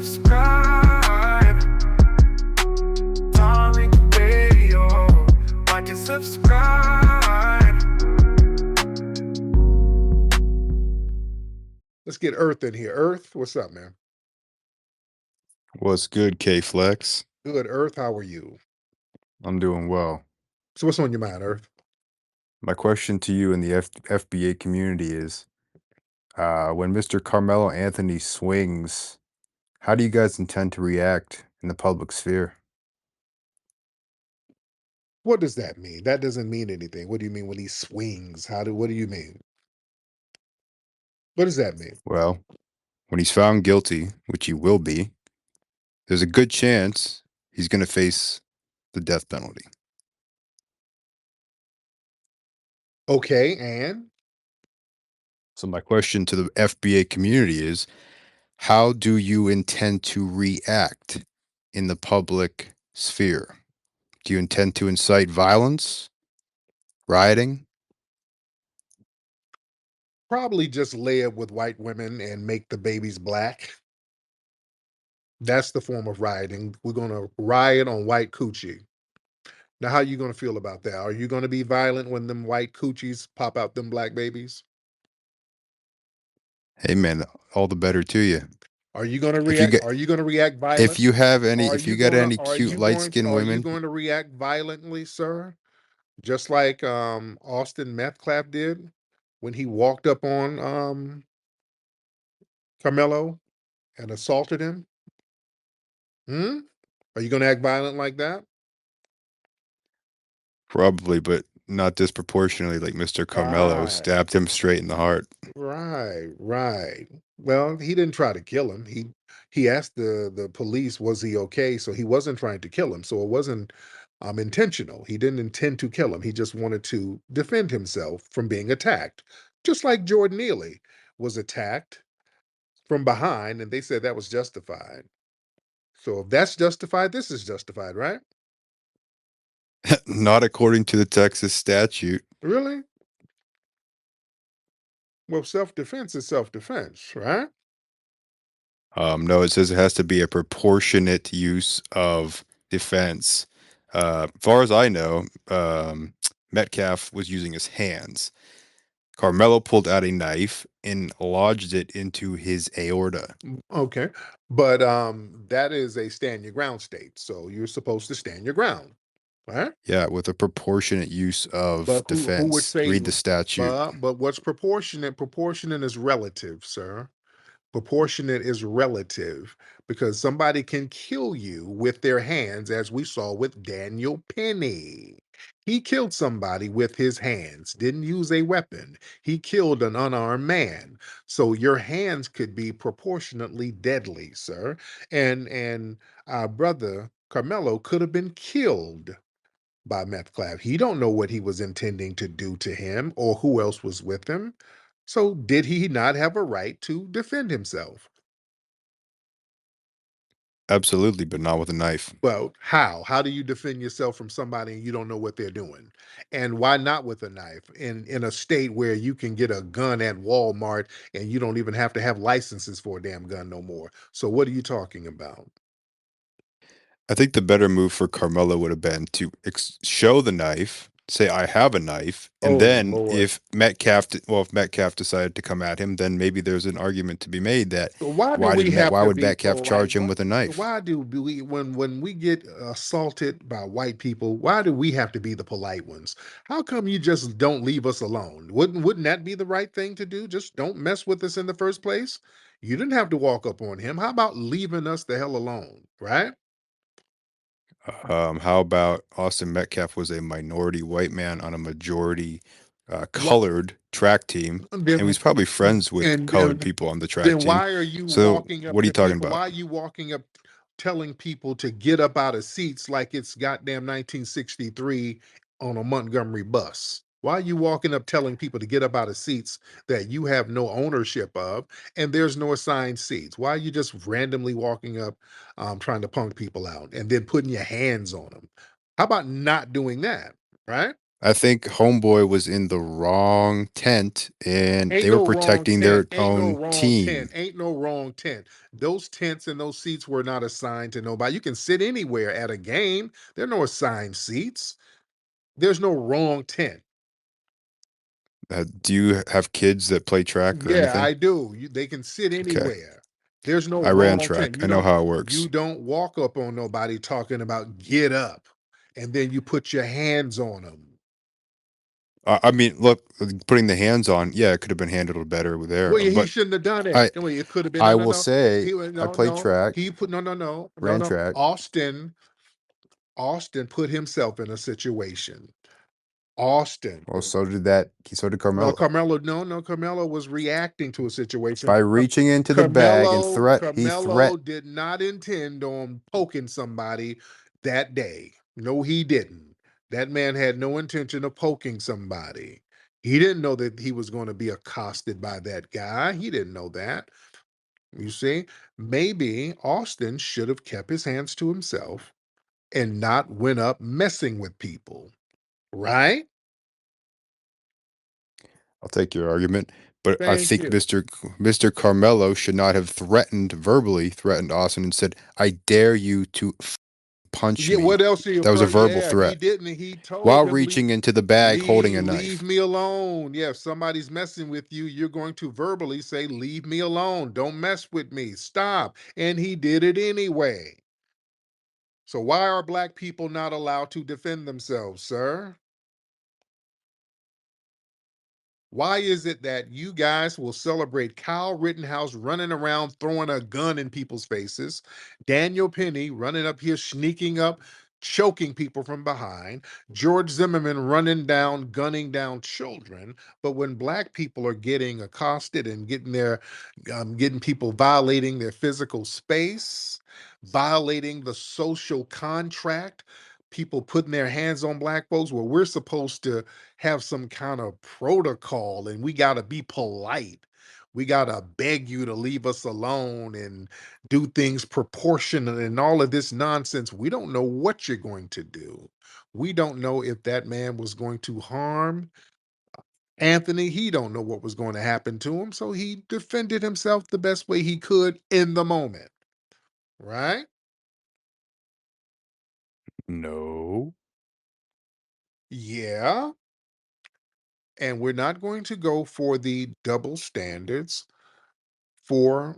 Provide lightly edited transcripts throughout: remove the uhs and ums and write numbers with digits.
subscribe. Tariq Radio. Watch and subscribe. Let's get Earth in here. Earth, what's up, man? What's good, K-Flex? Good, Earth. How are you? I'm doing well. So what's on your mind, Earth? My question to you in the FBA community is, when Mr. Carmelo Anthony swings, how do you guys intend to react in the public sphere? What does that mean? That doesn't mean anything. What do you mean when he swings? What do you mean? What does that mean? Well, when he's found guilty, which he will be, there's a good chance he's going to face the death penalty. Okay, and So my question to the FBA community is, how do you intend to react in the public sphere? Do you intend to incite violence, rioting? probably just lay it with white women and make the babies black. That's the form of rioting. We're going to riot on white coochie. Now, how are you going to feel about that? Are you going to be violent when them white coochies pop out them black babies? Hey man, all the better to you. Are you going to If you react? get, Are you going to react violent? if you have any, Are if you you get gonna? any Are cute you light going? skinned Are you women, going to react violently, sir? Just like Austin Meth Clap did when he walked up on Carmelo and assaulted him. Hmm? Are you going to act violent like that? probably, but not disproportionately like Mr. Carmelo Right. stabbed him straight in the heart. Right. Well, he didn't try to kill him. He asked the police, was he okay? So he wasn't trying to kill him. So it wasn't intentional. He didn't intend to kill him. He just wanted to defend himself from being attacked. Just like Jordan Neely was attacked from behind, and they said that was justified. So if that's justified, this is justified, right? Not according to the Texas statute. Really? Well, self-defense is self-defense, right? No, it says it has to be a proportionate use of defense. As far as I know, Metcalf was using his hands. Carmelo pulled out a knife and lodged it into his aorta. Okay. But that is a stand your ground state. So you're supposed to stand your ground, right? Yeah, with a proportionate use of But who would defense. say Read the statute. but what's proportionate? Proportionate is relative, sir. Proportionate is relative because somebody can kill you with their hands, as we saw with Daniel Penny. He killed somebody with his hands, didn't use a weapon. He killed an unarmed man. So your hands could be proportionately deadly, sir. And our brother Carmelo could have been killed by Meth Clav. He don't know what he was intending to do to him or who else was with him. So did he not have a right to defend himself? Absolutely, but not with a knife. Well, how? How do you defend yourself from somebody and you don't know what they're doing? And why not with a knife in a state where you can get a gun at Walmart and you don't even have to have licenses for a damn gun no more? So what are you talking about? I think the better move for Carmelo would have been to show the knife, say I have a knife, and Oh then Lord. if Metcalf decided to come at him, then maybe there's an argument to be made that So why do why we have to would be Metcalf charge him why, with a knife? why do we when we get assaulted by white people, why do we have to be the polite ones? How come you just don't leave us alone? Wouldn't that be the right thing to do? Just don't mess with us in the first place. You didn't have to walk up on him. How about leaving us the hell alone, right? How about Austin Metcalf was a minority white man on a majority What colored track team, and then he's probably friends with and colored people on the track then team. why are you So walking up what are you to talking people? about? Why are you walking up telling people to get up out of seats like it's goddamn 1963 on a Montgomery bus? Why are you walking up telling people to get up out of seats that you have no ownership of and there's no assigned seats? Why are you just randomly walking up trying to punk people out and then putting your hands on them? How about not doing that, right? I think Homeboy was in the wrong tent, and Ain't they were no wrong protecting tent. their Ain't no own wrong tent. team. Ain't no wrong tent. Those tents and those seats were not assigned to nobody. You can sit anywhere at a game. There are no assigned seats. There's no wrong tent. Do you have kids that play track or Yeah, anything? I do. They can sit Okay. anywhere. There's no I ran wrong tent. track. I know how it works. You don't walk up on nobody talking about get up and then you put your hands on them. I mean, look, putting the hands on, yeah, it could have been handled better there. Well, he But shouldn't have done I it. Well, it could have been I no, no, will no. say He I no, played no. track, He put no, no, no, no, ran no. track. Austin put himself in a situation. Austin. Well, so did No, Carmelo. Carmelo, no, no, Carmelo was reacting to a situation. By reaching into the bag and Carmelo, he Carmelo threat. did not intend on poking somebody that day. No, he didn't. That man had no intention of poking somebody. He didn't know that he was going to be accosted by that guy. He didn't know that. You see, maybe Austin should have kept his hands to himself and not went up messing with people, right? I'll take your argument, but I Thank think you. Mr. Carmelo should not have verbally threatened Austin and said, "I dare you to punch Yeah, what me." else he That was a verbal yeah, he threat didn't. He told while him reaching into the bag holding a leave knife. me alone. Yeah, if somebody's messing with you, you're going to verbally say, leave me alone. Don't mess with me. Stop. And he did it anyway. So why are black people not allowed to defend themselves, sir? Why is it that you guys will celebrate Kyle Rittenhouse running around throwing a gun in people's faces, Daniel Penny running up here sneaking up, choking people from behind, George Zimmerman running down, gunning down children, but when black people are getting accosted and getting people violating their physical space, violating the social contract, people putting their hands on black folks, where we're supposed to have some kind of protocol and we got to be polite. We got to beg you to leave us alone and do things proportionate and all of this nonsense. We don't know what you're going to do. We don't know if that man was going to harm Anthony. He don't know what was going to happen to him. So he defended himself the best way he could in the moment. Right? No. Yeah. And we're not going to go for the double standards for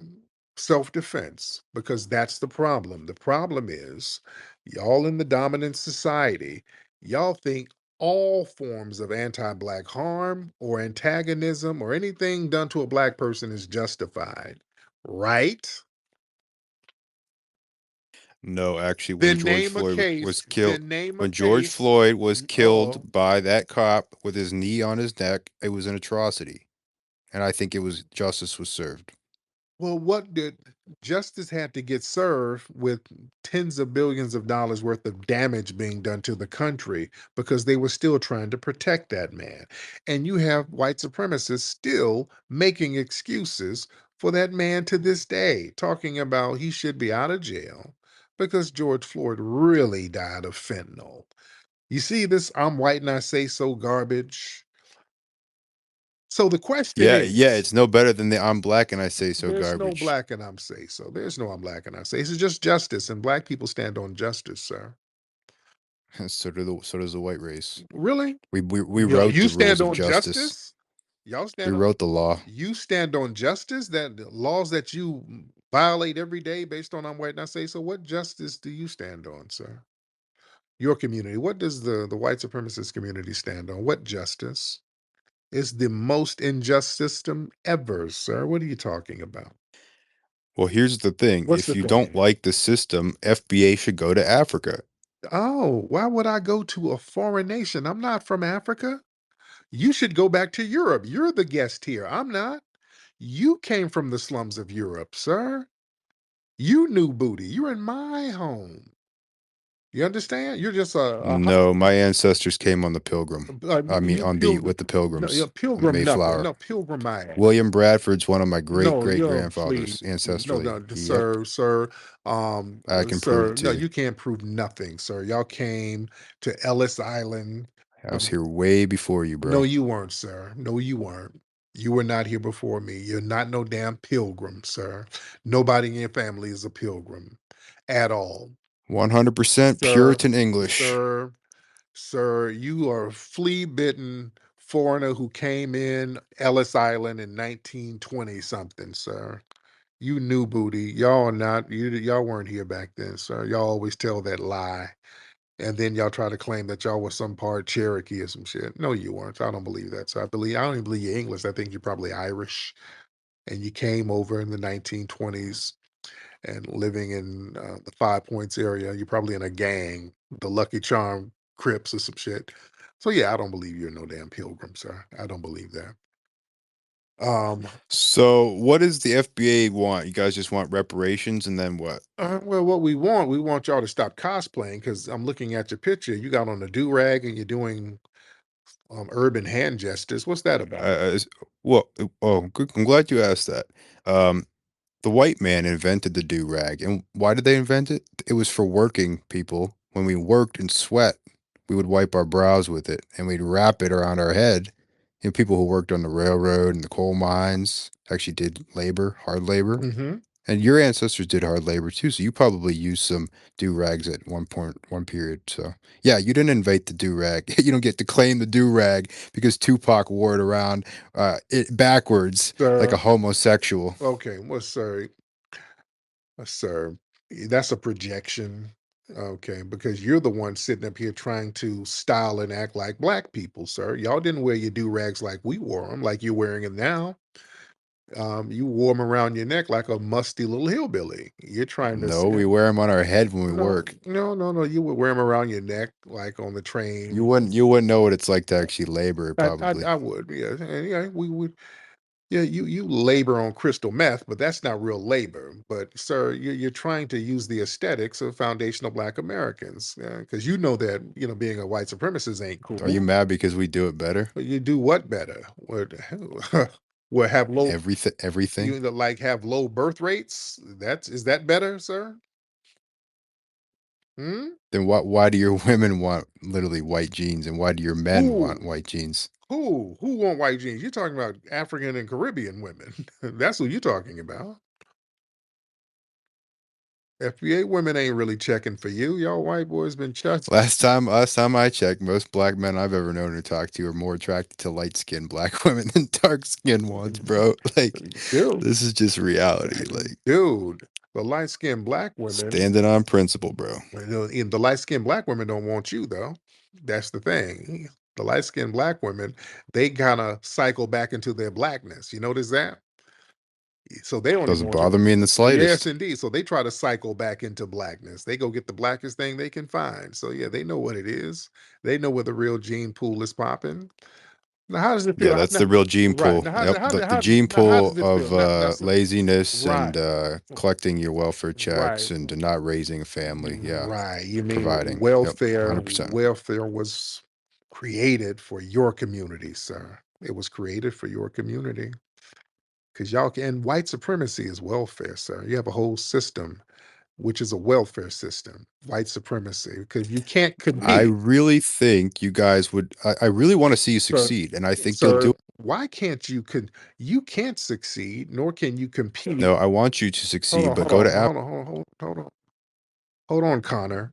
self defense because that's the problem. The problem is, y'all in the dominant society, y'all think all forms of anti black harm or antagonism or anything done to a black person is justified, right? No, actually, Then name a case, then name a When George case. Floyd was Oh, killed by that cop with his knee on his neck, it was an atrocity, and I think it was justice was served. well, what did justice had to get served with tens of billions of dollars worth of damage being done to the country because they were still trying to protect that man. And you have white supremacists still making excuses for that man to this day, talking about he should be out of jail because George Floyd really died of fentanyl. You see this I'm white and I say so garbage. So the question Yeah, yeah, is, it's no better than the "I'm black and I say so" there's no garbage. black and I'm say so. There's no I'm black and I say. It's just justice, and black people stand on justice, sir. So does the white race. Really? We Yo, wrote you the stand rules of on justice. justice? Y'all We stand on wrote the law. you stand on justice that the laws that you violate every day based on I'm white and I say so. What justice do you stand on, sir? Your community. What does the white supremacist community stand on? What justice? It's the most unjust system ever, sir. What are you talking about? Well, here's the thing. What's If the you don't thing? like the system, FBA should go to Africa. Oh, why would I go to a foreign nation? I'm not from Africa. You should go back to Europe. You're the guest here. I'm not. You came from the slums of Europe, sir. You knew booty. You're in my home. You understand? You're just No, my ancestors came on the Pilgrim. I mean, you on the pilgrim. with the No, you're Pilgrims on the pilgrim nothing. Mayflower. No, pilgrim my ass. William Bradford's one of my great No, great you're please. grandfathers No, ancestrally. no, Yep, I can prove sir. it No, to you. you can't prove nothing, sir. Y'all came to Ellis Island. I was here way before you, No, bro. you weren't, sir. No, you weren't. You were not here before me. You're not no damn pilgrim, sir. Nobody in your family is a pilgrim at all. 100% Sir, Puritan English. sir, sir, you are a flea-bitten foreigner who came in Ellis Island in 1920 something, sir. You new booty. Y'all are not y'all weren't here back then, sir. Y'all always tell that lie. And then y'all try to claim that y'all was some part Cherokee or some shit. No, you weren't. I don't believe that. So I don't even believe you're English. I think you're probably Irish. And you came over in the 1920s and living in the Five Points area. You're probably in a gang, the Lucky Charm Crips or some shit. So yeah, I don't believe you're no damn pilgrim, sir. I don't believe that. Um, So, what does the FBA want? You guys just want reparations and then what? well, what we want y'all to stop cosplaying because I'm looking at your picture. You got on a do rag and you're doing urban hand gestures. What's that about? Well, oh, good. I'm glad you asked that. Um, the white man invented the do rag, and why did they invent it? It was for working people. When we worked and sweat, we would wipe our brows with it, and we'd wrap it around our head. You know, people who worked on the railroad and the coal mines actually did labor, hard labor. Hmm. And your ancestors did hard labor too, so you probably used some do rags at one point, one period. So yeah, you didn't invent the do rag. You don't get to claim the do rag because Tupac wore it around it backwards like a Sir, homosexual. okay, well, sir, that's a projection. Okay, because you're the one sitting up here trying to style and act like black people, sir. Y'all didn't wear your do rags like we wore them, like you're wearing them now. You wore them around your neck like a musty little hillbilly. You're trying to No, say, we wear them on our head when we no, work. no, no, no. You would wear them around your neck like on the You train. wouldn't know what it's like to actually labor, probably. I would, yeah, and yeah, we would. Yeah, you labor on crystal meth, but that's not real labor. But sir, you're trying to use the aesthetics of foundational Black Americans because you know that being a white supremacist ain't Are you cool. mad because we do it better? But you do what better? What what have low Everything. like have low birth rates? Is that better, sir? Hmm? Then why do your women want literally white jeans and why do your men want Who white jeans? who want white jeans? You're talking about African and Caribbean women. That's who you're talking about. FBA women ain't really checking for you. Y'all white boys been checking. Last time I checked, most black men I've ever known to talk to are more attracted to light-skinned black women than dark-skinned ones, bro. Like, Dude, this is just reality. Like, dude, the light skinned black women, standing on principle, bro. the light skinned black women don't want you though. That's the thing. The light skinned black women, they kind of cycle back into their blackness. You notice that? So they don't even Doesn't want you. bother me in the Yes, slightest. indeed. So they try to cycle back into blackness. They go get the blackest thing they can find. So yeah, they know what it is. They know where the real gene pool is popping. Now, how does it Yeah, feel? that's the real gene Right pool. now, Yep, the gene how pool does it feel? of laziness Right, and collecting your welfare right, checks and not raising a family. Yeah, right. You mean providing. Yep, 100%. welfare was created for your community, sir. It was created for your community because y'all can. White supremacy is welfare, sir. You have a whole system, which is a welfare system. White supremacy because you can't I compete, really think you guys would. I really want to see you sir. succeed, and I think you'll do Sir, it. why can't you? You can't succeed, nor can you compete. No, I want you to Hold succeed, on, but hold go to on, Apple. hold on, hold on, hold on, Connor.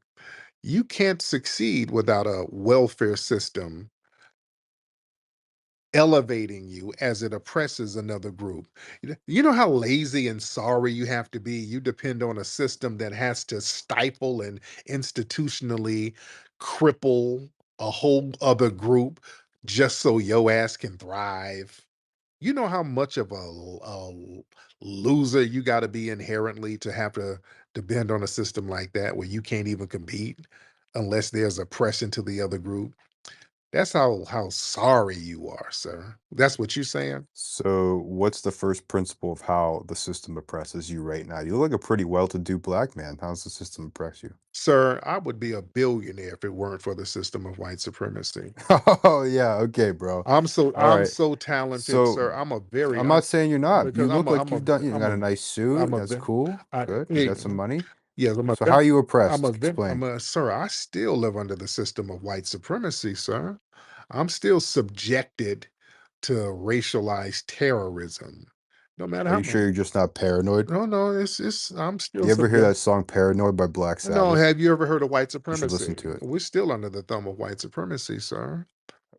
You can't succeed without a welfare system elevating you as it oppresses another group. You know how lazy and sorry you have to be? You depend on a system that has to stifle and institutionally cripple a whole other group just so your ass can thrive. You know how much of a loser you got to be inherently to have to depend on a system like that where you can't even compete unless there's oppression to the other group. That's how sorry you are, sir. That's what you're saying? So, what's the first principle of how the system oppresses you right now? You look like a pretty well-to-do black man. How's the system oppress you? Sir, I would be a billionaire if it weren't for the system of white supremacy. Oh yeah, okay, bro. All I'm right. so talented, So sir. I'm not saying you're not. You Because look like you've done. You I'm got a a nice suit. I'm a That's ve- cool. I Good. You hey, got some money. Yes, So how are you I'm oppressed? a Explain. sir, I still live under the system of white supremacy, sir. I'm still subjected to racialized terrorism. No matter Are how you much. sure you're just not paranoid? No, it's I'm Do still you ever hear subject. that song "Paranoid" by Black No, Sabbath? have you ever heard of white You should listen supremacy? to it. We're still under the thumb of white supremacy, sir.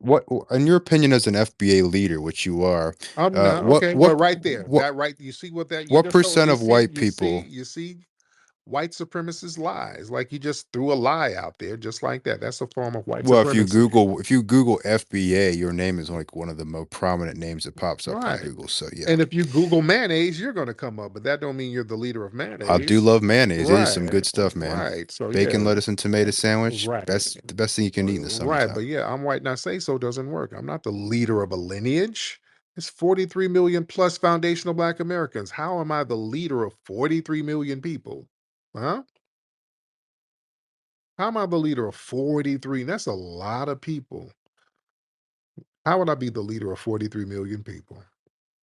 What, in your opinion, as an FBA leader, which you are, I'm not what okay, but what right there, what that right, you see what that you what just told? percent of white people? You see, white supremacist lies. Like you just threw a lie out there, just like that. That's a form of white Well, supremacy, If you Google FBA, your name is like one of the most prominent names that pops up on right? Google. So yeah, And if you Google mayonnaise, you're going to come up, but that don't mean you're the leader of I do mayonnaise, love mayonnaise. It is some right? good stuff, man. Right. So Bacon, yeah, lettuce, and tomato sandwich. right. The best thing you can eat in the Right, summertime. but yeah, I'm white not say so doesn't work. I'm not the leader of a lineage. It's 43 million plus foundational black Americans. How am I the leader of 43 million people? Huh? How am I the leader of 43? That's a lot of people. How would I be the leader of 43 million people?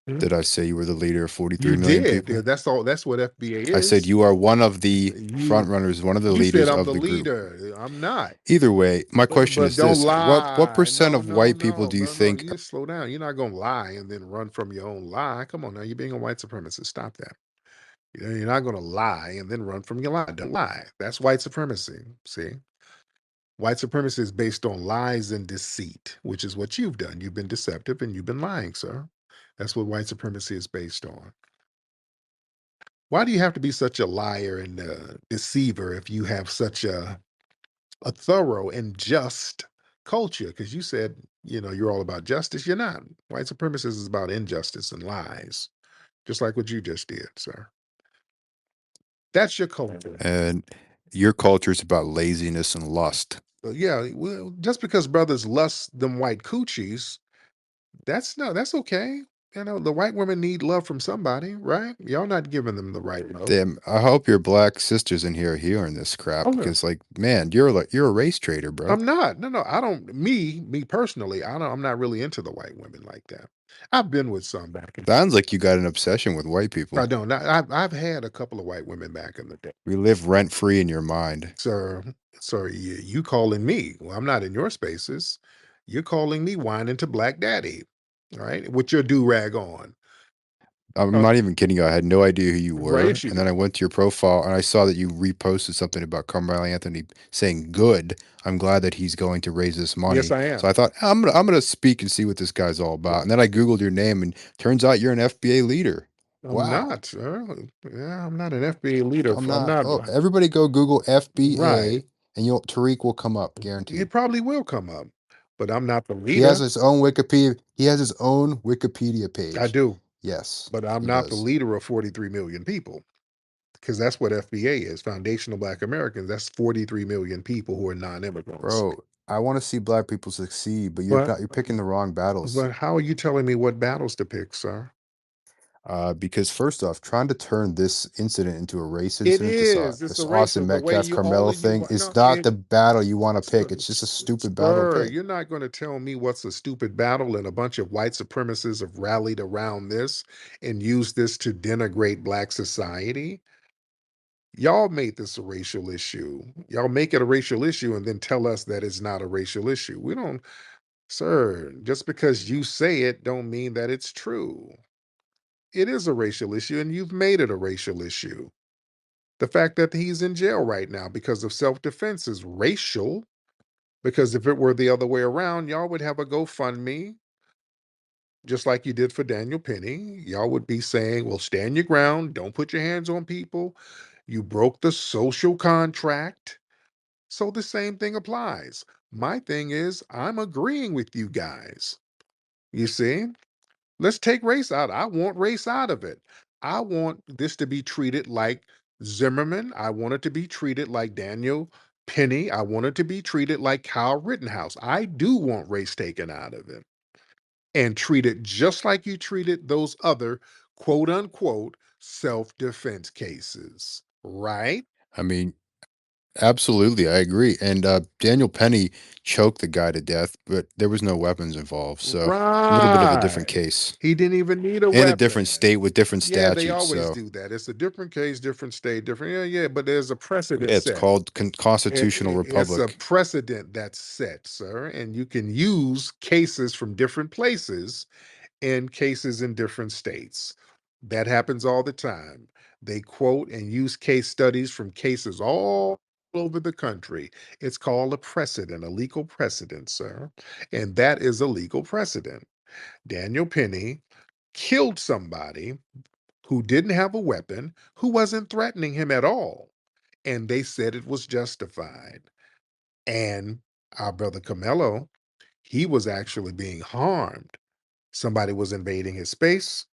Hmm? Did I say you were the leader of You 43 million did. Yeah, people? that's all. That's what FBA I said is. you are one of the front You runners, one of the you said leaders I'm of the the group. leader. I'm not. Either way, my question But is don't this: what lie. percent of white people do you No. think? You just slow down. You're not gonna lie and then run from your own lie. Come on now, you're being a white supremacist. Stop that. You're not gonna lie and then run from your lie. Don't lie. That's white supremacy. See, white supremacy is based on lies and deceit, which is what you've done. You've been deceptive and you've been lying, sir. That's what white supremacy is based on. Why do you have to be such a liar and deceiver if you have such a thorough and just culture? Because you said, you're all about justice. You're not. White supremacy is about injustice and lies, just like what you just did, sir. That's your culture. And your culture is about laziness and lust. Yeah, well, just because brothers lust them white coochies, that's no, that's okay. The white women need love from somebody, right? Y'all not giving them the right love. Damn, I hope your black sisters in here are hearing this Oh crap no, because, like, man, you're a race trader, bro. I'm not. No, I don't. Me personally, I don't. I'm not really into the white women like that. I've been with some back in. Sounds like you got an obsession with white I people. don't. I've had a couple of white women back in the day. We live rent free in your mind. Sir, you calling me? Well, I'm not in your spaces. You're calling me whining to Black Daddy, all right? With your do rag on, I'm uh, not even kidding you. I had no idea who you right? were. And then I went to your profile and I saw that you reposted something about Carmelo Anthony saying, "Good. I'm glad that he's going to raise this Yes, money." I So I am. thought I'm gonna speak and see what this guy's all about. And then I Googled your name and turns out you're an FBA leader. I'm Wow. not, sir. Yeah, I'm not an FBA leader. I'm I'm not. not Oh, everybody go Google right. FBA and you'll Tariq will come up, It guaranteed. probably will come up, but I'm not the He has leader. his own Wikipedia. He has his own Wikipedia I page. do, Yes, but I'm he not the does. leader of 43 million people because that's what FBA is. Foundational Black Americans. That's 43 million people who are non-immigrants. Bro, I want to see black people succeed, but But you're picking the wrong battles. how are you telling me what battles to pick, sir? Because first off, trying to turn this incident into a race It incident, is. It's this a racial. Austin The way Metcalf you all Carmelo of you thing, no, is not the battle you want to pick. It's just a stupid battle to sir, pick. you're not going to tell me what's a stupid battle, and a bunch of white supremacists have rallied around this and used this to denigrate black society. Y'all made this a racial issue. Y'all make it a racial issue and then tell us that it's not a racial issue. We don't, sir, just because you say it don't mean that it's true. It is a racial issue and you've made it a racial issue. The fact that he's in jail right now because of self-defense is racial, because if it were the other way around, y'all would have a GoFundMe just like you did for Daniel Penny. Y'all would be saying, well, stand your ground, don't put your hands on people. You broke the social contract. So the same thing applies. My thing is, I'm agreeing with you guys. You see, let's take race out. I want race out of it. I want this to be treated like Zimmerman. I want it to be treated like Daniel Penny. I want it to be treated like Kyle Rittenhouse. I do want race taken out of it and treated just like you treated those other quote unquote self defense cases, right? I mean, Absolutely, I agree. And Daniel Penny choked the guy to death, but there was no weapons involved. So a little bit of a different Right. case He didn't even need a and a different weapon. state with different Yeah, they statutes. always So do that. It's a different case, different state, different. Yeah, yeah, but there's a yeah, precedent it's set. called constitutional It's a republic. precedent that's set, sir, and you can use cases from different places and cases in different states. That happens all the time. They quote and use case studies from cases all over the country. It's called a precedent, a legal precedent, sir. And that is a legal precedent. Daniel Penny killed somebody who didn't have a weapon, who wasn't threatening him at all. And they said it was justified. And our brother Camelo, he was actually being harmed. Somebody was invading his space.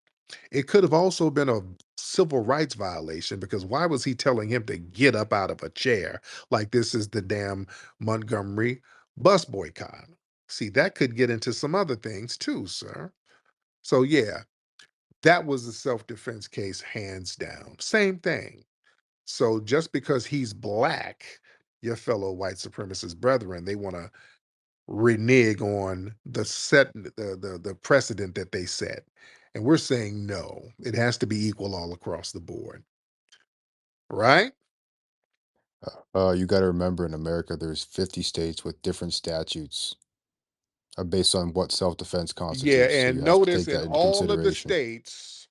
It could have also been a civil rights violation because why was he telling him to get up out of a chair like this is the damn Montgomery bus boycott? See, that could get into some other things too, sir. So, yeah, that was a self defense case, hands down. Same thing. So, just because he's black, your fellow white supremacist brethren, they want to renege on the precedent that they set. And we're saying no, it has to be equal all across the board. Right? You got to remember in America, there's 50 states with different statutes based on what self-defense Yeah, constitutes. So you and have to notice take in that into all of the consideration. states,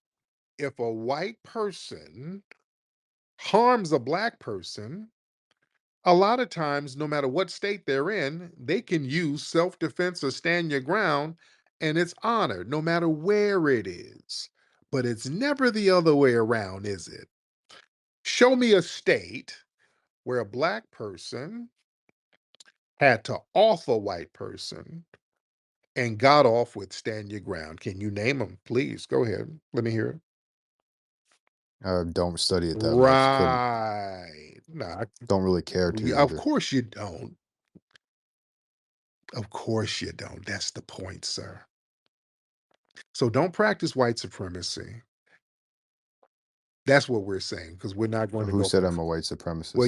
if a white person harms a black person, a lot of times, no matter what state they're in, they can use self defense or stand your ground, and it's honored no matter where it is. But it's never the other way around, is it? Show me a state where a black person had to off a white person and got off with stand your ground. Can you name them? Please go ahead. Let me hear it. Don't study it that much. Couldn't. Right. Nah, Don't really care to of either. course you don't. Of course you don't. That's the point, sir. So don't practice white supremacy. That's what we're saying because we're not going to Who go said for. I'm a white Well,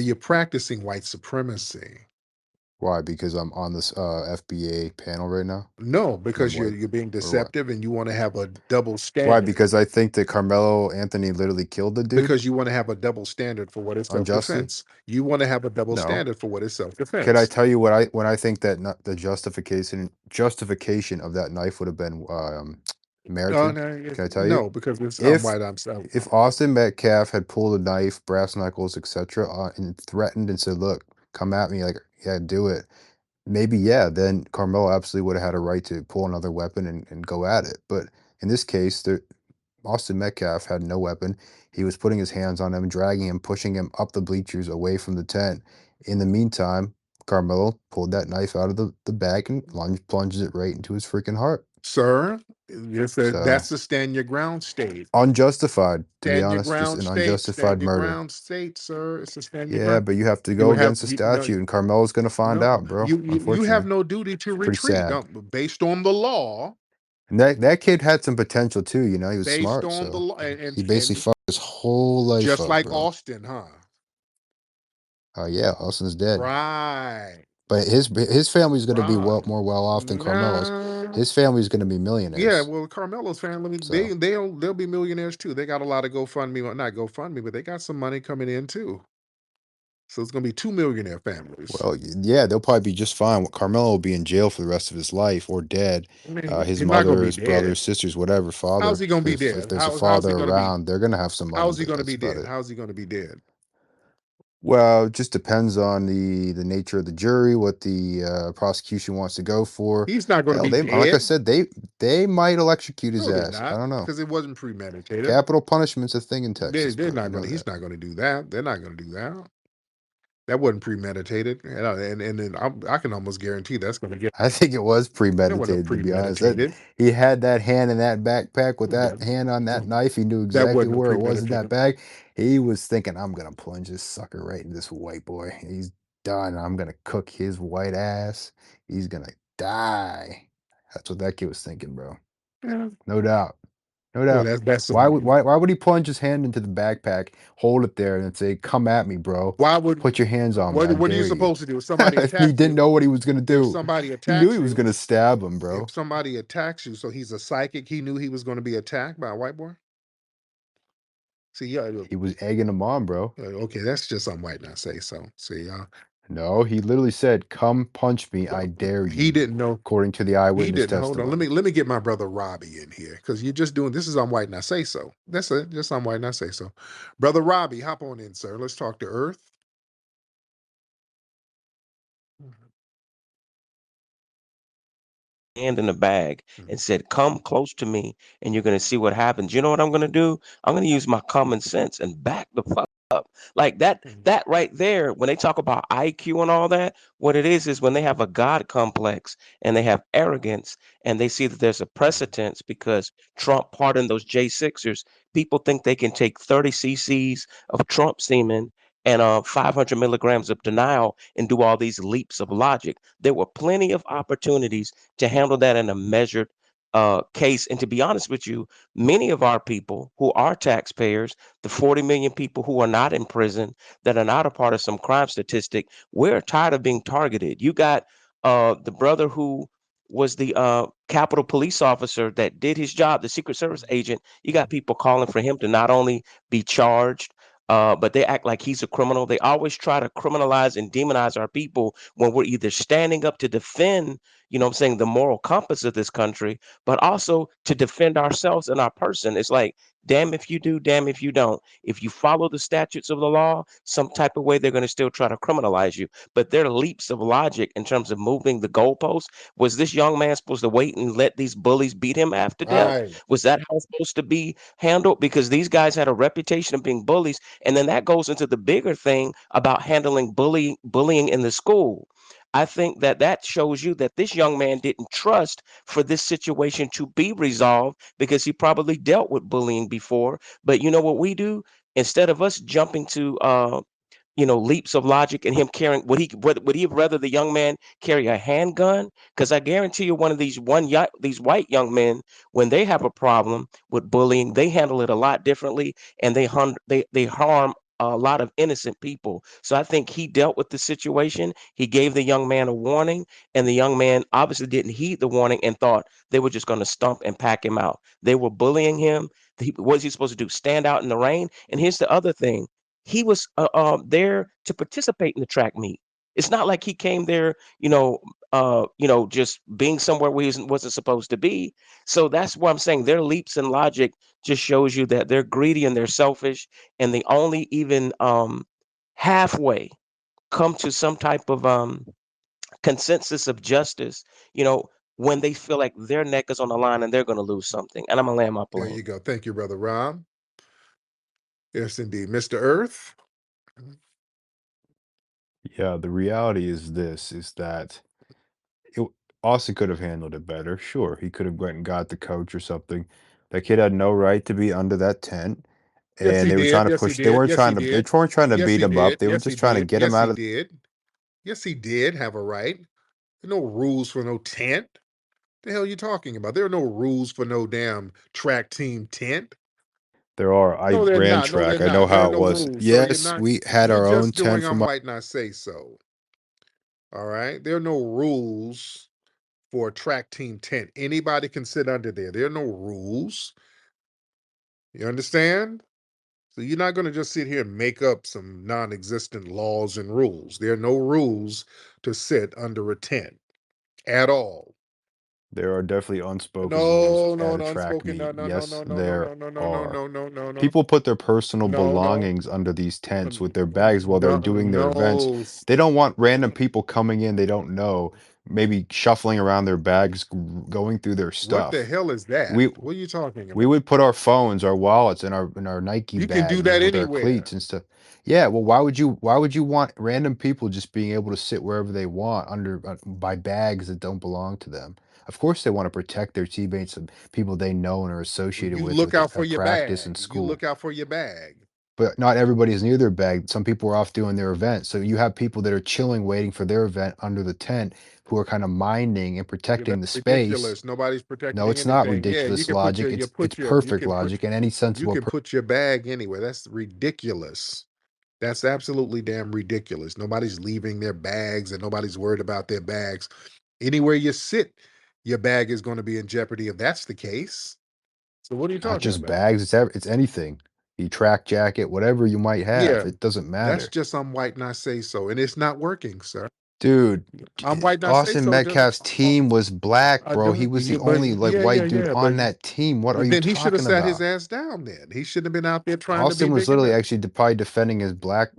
supremacist? you're practicing white supremacy. Why? Because I'm on this FBA panel right now, No, and I'm because you're white, you're being or what? deceptive and you want to have a double Why? standard. Because I think that Carmelo Anthony literally killed the dude Because you want to have a double standard for what is unjustly. self-defense. You want to have a double No. standard for what is Could I self-defense. tell you what I when I think that the justification of that knife would have been No, merited? no, Can I tell you? no, because it's If white. I'm so. if Austin Metcalf had pulled a knife, brass knuckles, etc., and threatened and said, "Look, come at me," like, yeah, do it. Maybe, yeah, then Carmelo absolutely would have had a right to pull another weapon and go at it. But in this case, Austin Metcalf had no weapon. He was putting his hands on him, dragging him, pushing him up the bleachers away from the tent. In the meantime, Carmelo pulled that knife out of the bag and plunges it right into his freaking heart. Sir, So that's the stand your ground state. unjustified, to be Stand your honest, just ground an state. Stand unjustified your murder. ground state, sir. It's a stand your Yeah, ground. but you have to You go have against the no, statute, and Carmelo's gonna find no. out, bro. You have Unfortunately, no duty to pretty retreat. sad. Don't, based on the law. And that kid had some potential too, you know, he was Based smart, on the so law, he basically and fucked his whole life just up, like bro. Austin, huh? Yeah, Austin's dead. Right. But his family's gonna be Right. more well off than Carmelo's. Nah. His family's gonna be Yeah, millionaires. well, Carmelo's family, So, they'll be millionaires too. They got a lot of GoFundMe, well, not GoFundMe, but they got some money coming in too. So it's gonna be two millionaire families. well, yeah, they'll probably be just fine. Carmelo will be in jail for the rest of his life or dead. I mean, His he's not gonna mother, be his brothers, dead. sisters, whatever, How's father, he gonna be if dead? there's a How's father he gonna be? around, they're gonna have some money, How's he but gonna that's be about dead? it. How's he gonna be dead? Well, it just depends on the nature of the jury, what the prosecution wants to go for. He's not gonna Hell, be they like I dead. said, they might electrocute his No, they're ass. I not, don't know. because it wasn't premeditated. Capital punishment's a thing in They Texas, they're bro. You not know gonna. that. He's not gonna do that. They're not gonna do that. That wasn't premeditated, and then I can almost guarantee that's gonna get. I think it was That wasn't premeditated, to be honest. premeditated. He had that hand in that backpack with that That, hand on that knife. He knew that exactly wasn't a where it was in that premeditated. bag. He was thinking, I'm gonna plunge this sucker right into this white boy. He's done. I'm gonna cook his white ass. He's gonna die. That's what that kid was thinking, bro. Yeah, No doubt. No Well, doubt. that's Why would some. he plunge his hand into the backpack, hold it there, and say, "Come at me, bro. Why would Put your hands on me. I what are you dare you." supposed to do if somebody He attacks didn't you? know what he was gonna If do. somebody He knew attacks he was you, gonna stab him, if bro. somebody attacks you, so he's a psychic. He knew he was going to be attacked by a white boy. See, yeah, He was egging him on, bro. okay, that's just something white not say so. See, No, he literally said, "Come punch me. I dare he you," didn't know. according to the He eyewitness didn't. Hold on. testimony. Let me get my brother Robbie in here because you're just doing this is on white not say so. That's it. Just on white not say so. Brother Robbie, hop on in, sir. Let's talk to Earth. Hand in a bag Mhm. and said, "Come close to me, and you're gonna see what happens." You know what I'm gonna do? I'm gonna use my common sense and back the fuck up. Like that. Mhm. That right there. When they talk about IQ and all that, what it is when they have a God complex and they have arrogance and they see that there's a precedence because Trump pardoned those J6ers. People think they can take 30 cc's of Trump semen and 500 milligrams of denial and do all these leaps of logic. There were plenty of opportunities to handle that in a measured case. And to be honest with you, many of our people who are taxpayers, the 40 million people who are not in prison, that are not a part of some crime statistic, we're tired of being targeted. You got the brother who was the Capitol police officer that did his job, the Secret Service agent. You got people calling for him to not only be charged, but they act like he's a criminal. They always try to criminalize and demonize our people when we're either standing up to defend, what I'm saying, the moral compass of this country, but also to defend ourselves and our person. It's like, damn if you do, damn if you don't. If you follow the statutes of the law, some type of way they're going to still try to criminalize you. But there are leaps of logic in terms of moving the goalposts. Was this young man supposed to wait and let these bullies beat him half to death? Right. Was that how it's supposed to be handled? Because these guys had a reputation of being bullies, and then that goes into the bigger thing about handling bullying in the school. I think that that shows you that this young man didn't trust for this situation to be resolved because he probably dealt with bullying before. But you know what we do? Instead of us jumping to leaps of logic and him carrying, would he have rather the young man carry a handgun? Because I guarantee you, one of these white young men, when they have a problem with bullying, they handle it a lot differently, and they harm a lot of innocent people. So I think he dealt with the situation. He gave the young man a warning, and the young man obviously didn't heed the warning and thought they were just going to stump and pack him out. They were bullying him. What is he supposed to do? Stand out in the rain? And here's the other thing: he was there to participate in the track meet. It's not like he came there, just being somewhere where he wasn't supposed to be. So that's why I'm saying their leaps in logic just shows you that they're greedy and they're selfish, and they only even halfway come to some type of consensus of justice, you know, when they feel like their neck is on the line and they're going to lose something. And I'm gonna land my There plane. you go. Thank you, brother Rob. Yes, indeed, Mr. Earth. Yeah, the reality is that it, Austin could have handled it better. Sure, he could have went and got the coach or something. That kid had no right to be under that tent, Yes, and he they were did. trying to Yes, he push. They did. weren't Yes, he trying to. They did. weren't trying to Yes, beat he him up. did. They were Yes, he just trying to did. get him Yes, out he of. did. Yes, he did have a right. There are no rules for no tent. The hell you talking about? There are no rules for no damn track team tent. There are. I No, they're ran not. No, they're track. I know not. There how are it no was. rules, sir. You're Yes, not. we had You're our own just tent doing for on my. white not say so. All right. There are no rules for a track team tent. Anybody can sit under there. There are no rules. You understand? So you're not going to just sit here and make up some non-existent laws and rules. There are no rules to sit under a tent at all. There are definitely unspoken rules No, no, at a no, track unspoken. No, meet. no, no, Yes, no, no, no, there no, no, no, no, are. no, no, no, no, People put their personal no, no, belongings under these tents with their bags while they're no, doing their events. no. They don't want random people coming in they don't know, maybe shuffling around their bags, going through their What the stuff. hell is that? We What are you talking we about? would put our phones, our wallets, and our Nike You can do bags that with our cleats anywhere. and stuff. Yeah, well, why would you want random people just being able to sit wherever they want under by bags that don't belong to them? Of course, they want to protect their teammates and people they know and are Well, associated you with look with out for at your practice bag. and You school. look out for your bag. but not everybody's near their bag. Some people are off doing their event. So you have people that are chilling, waiting for their event under the tent, who are kind of minding and Yeah, protecting that's the space. ridiculous. Nobody's No, protecting it's not anything. Yeah, you ridiculous can put logic. It's you perfect can put logic, and any you sensible can person. put your bag anywhere. That's ridiculous. That's absolutely damn ridiculous. Nobody's leaving their bags and nobody's worried about their bags. Anywhere you sit, your bag is going to be in jeopardy if that's the case. So what are you Not talking just about? bags, it's anything. The track jacket, whatever you might have, Yeah, it doesn't that's matter. just I'm white and I say so, and it's not working, sir. Dude, I'm white and I say Austin so. Doesn't Metcalf's team was black, I bro. He do? was the Yeah, but only like yeah, yeah, white dude yeah. on that team. What are you Then he should have talking sat his about? ass down. Then he shouldn't have been out there trying to be Austin was big literally enough. actually probably defending his black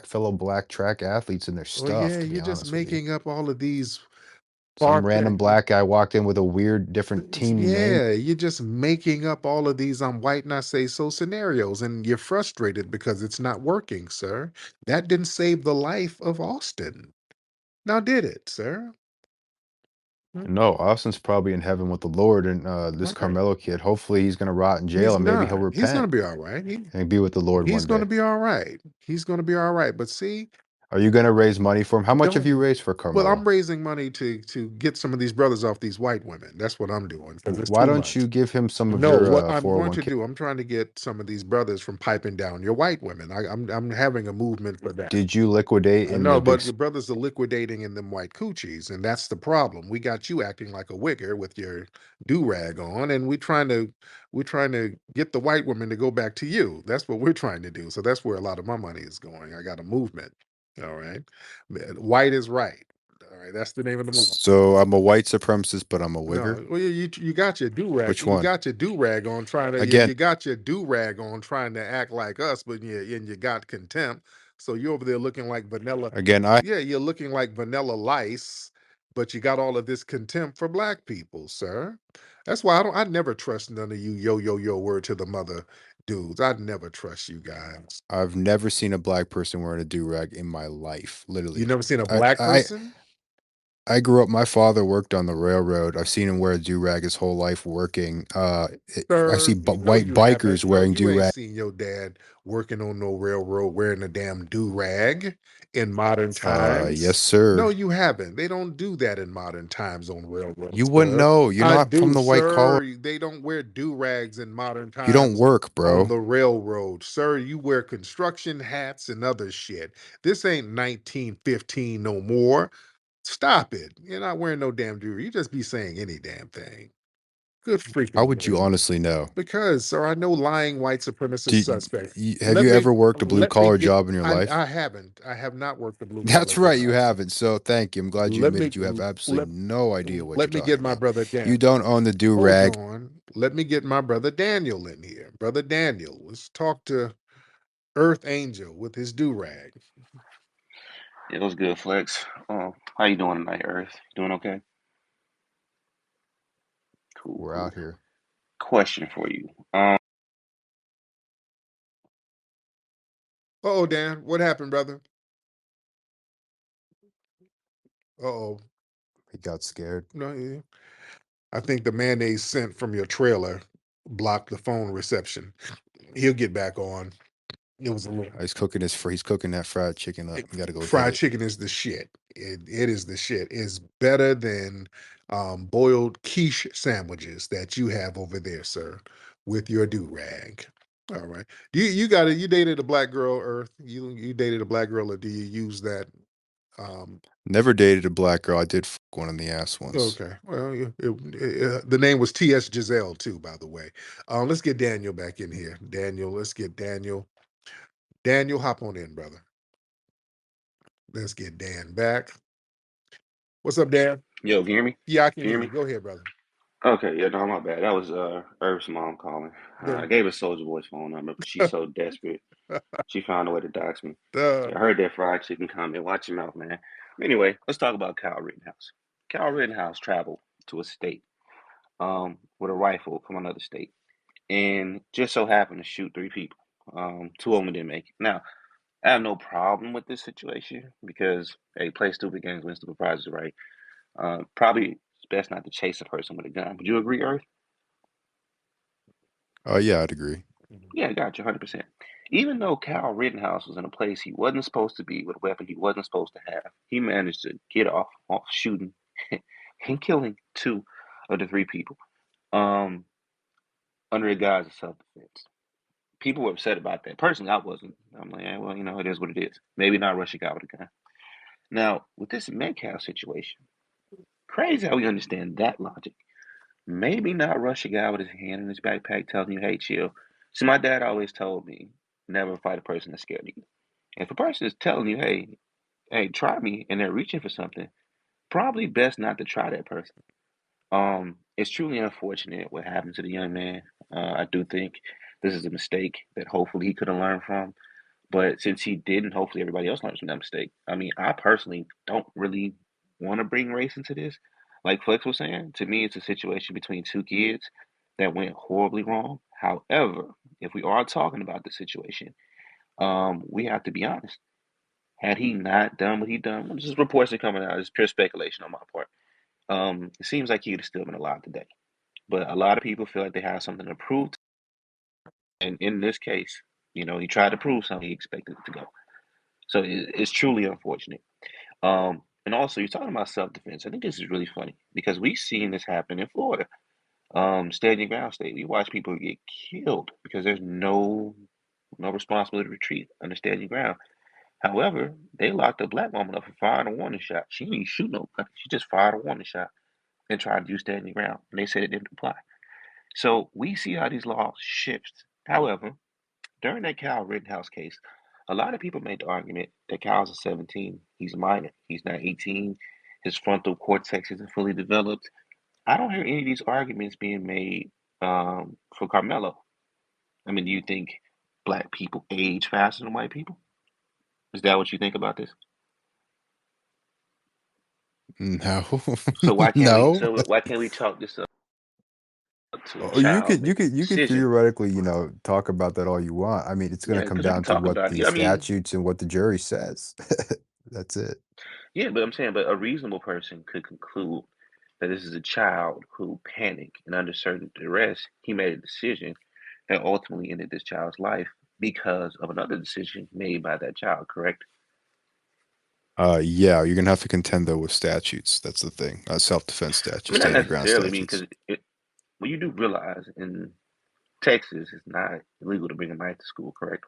fellow black track athletes and their Well, stuff, yeah, to be you're just honest with you. making up all of these Some random far-fetched. black guy walked in with a weird different team name. Yeah, you're just making up all of these I'm white and I say so scenarios, and you're frustrated because it's not working, sir. That didn't save the life of Austin. Now, did it, sir? Hmm, No, Austin's probably in heaven with the Lord, and this all right. Carmelo kid, hopefully he's gonna rot in jail He's and maybe he'll not. He's gonna repent be all right. and be with the Lord He's one gonna day. be all right. He's gonna be all right. But see, Are you gonna raise money for him? How much have you don't. raised for Well, I'm Carmelo? raising money to get some of these brothers off these white women. That's what I'm doing because it's Why too don't much. you give him some of No, your what I'm going to 401k? do, I'm trying to get some of these brothers from piping down your white women. I'm having a movement for that. Did you liquidate I in know, the big but your brothers are liquidating in them white coochies, and that's the problem. We got you acting like a wigger with your do rag on, and we're trying to get the white women to go back to you. That's what we're trying to do. So that's where a lot of my money is going. I got a movement. All right, white is right. All right, that's the name of the movement. So I'm a white supremacist, but I'm a wigger? No, well, you got your do rag. Which You one? got your do rag on trying to Again, you got your do rag on trying to act like us, but you got contempt. So you're over there looking like vanilla. again, I Yeah, you're looking like vanilla lice, but you got all of this contempt for black people, sir. That's why I never trust none of you yo word to the mother dudes. I'd never trust you guys. I've never seen a black person wearing a do-rag in my life, You literally. never seen a I black I person? I grew up, my father worked on the railroad. I've seen him wear a do-rag his whole life working. I see Sir, no, white you bikers haven't. No, wearing you ain't do-rag. seen your dad working on no railroad wearing a damn do-rag in modern Yes, times. No, sir. you haven't. They don't do that in modern times on You railroads, wouldn't sir. know. You're I not from do, the white collar. sir. They don't wear do-rags in modern You don't times work, on bro. the railroad, sir. You wear construction hats and other shit. This ain't 1915 no more. Stop it. You're not wearing no damn do. You just be saying any damn thing. Good How freaking would you grief. honestly know? Because, sir, I know lying white supremacist suspects. Have Let you me ever worked a blue let me collar get. job in your life? I haven't. I have not worked a blue collar That's right, job. you haven't. So thank you. I'm glad you Let me admitted you have absolutely let no idea what you're let me talking get my about. brother You Dan. don't own the do Hold rag. on. Let me get my brother Daniel in here. Brother Daniel, let's talk to Earth Angel with his do rag. It was good, Flex. How you doing tonight, Earth? Doing okay? Cool, We're cool. out here. Question for you. Oh, Dan, what happened, brother? Oh, He got scared. no, yeah. I think the mayonnaise scent from your trailer blocked the phone reception. He'll get back on. It was a little. He's cooking that fried chicken up. You gotta go hit Fried it. chicken is the shit. It is the shit. It's better than boiled quiche sandwiches that you have over there, sir, with your do rag. All right. You got it. You dated a black girl, Earth. You dated a black girl, or do you use that? Um, Never dated a black girl. I did fuck one in the ass once. okay. Well, the name was T.S. Giselle too, by the way. Let's get Daniel back in here. Daniel, let's get Daniel. Daniel, hop on in, brother. Let's get Dan back. What's up, Dan? Yo, can you hear me? Yeah, I can Can you hear hear you. me? Go ahead, brother. Okay, yeah, no, my bad. That was Earth's mom calling. I The, gave her Soldier Boy's phone number, but she's so desperate. She found a way to dox me. the, I heard that fried chicken comment. Watch your mouth, man. Anyway, let's talk about Kyle Rittenhouse. Kyle Rittenhouse traveled to a state with a rifle from another state and just so happened to shoot three people. Two of them didn't make it. Now, I have no problem with this situation because hey, play stupid games, win stupid prizes, right? Probably it's best not to chase a person with a gun. Would you agree, Earth? Yeah, I'd agree. Yeah, I got you, 100%. Even though Kyle Rittenhouse was in a place he wasn't supposed to be with a weapon he wasn't supposed to have, he managed to get off shooting and killing two of the three people um, under the guise of self-defense. People were upset about that. Personally, I wasn't. I'm like, well, it is what it is. Maybe not rush a guy with a gun. Now, with this Metcalf situation, crazy how we understand that logic. Maybe not rush a guy with his hand in his backpack telling you, hey, chill. So my dad always told me, never fight a person that's scared of you. If a person is telling you, hey, try me, and they're reaching for something, probably best not to try that person. It's truly unfortunate what happened to the young man. I do think this is a mistake that hopefully he could have learned from. But since he didn't, hopefully everybody else learns from that mistake. I mean, I personally don't really want to bring race into this. Like Flex was saying, to me, it's a situation between two kids that went horribly wrong. However, if we are talking about the situation, we have to be honest. Had he not done what he done, this is reports are coming out. It's pure speculation on my part. It seems like he would have still been alive today. But a lot of people feel like they have something to prove. And in this case, he tried to prove something he expected it to go. So it's truly unfortunate. And also, you're talking about self-defense. I think this is really funny because we've seen this happen in Florida. Stand your ground state. We watch people get killed because there's no responsibility to retreat under stand your ground. However, they locked a black woman up for firing a warning shot. She didn't shoot nobody. She just fired a warning shot and tried to do stand your ground. And they said it didn't apply. So we see how these laws shift. However, during that Kyle Rittenhouse case, a lot of people made the argument that Kyle's a 17. He's a minor. He's not 18. His frontal cortex isn't fully developed. I don't hear any of these arguments being made for Carmelo. I mean, do you think black people age faster than white people? Is that what you think about this? No, So why can't we? no. So why can't we chalk this up to a Oh, you child could you making could a you could decision? theoretically, talk about that all you want. I mean, it's going Yeah, to come because we can down to talk what about the it. I mean, statutes and what the jury says. That's it. yeah, but I'm saying, but a reasonable person could conclude that this is a child who panicked and under certain duress, he made a decision that ultimately ended this child's life because of another decision made by that child, correct? Yeah, you're gonna have to contend though with statutes. That's the thing. Self-defense I statutes, mean, not stand your ground necessarily. I mean, statutes. because well, you do realize in Texas, it's not illegal to bring a knife to school, correct?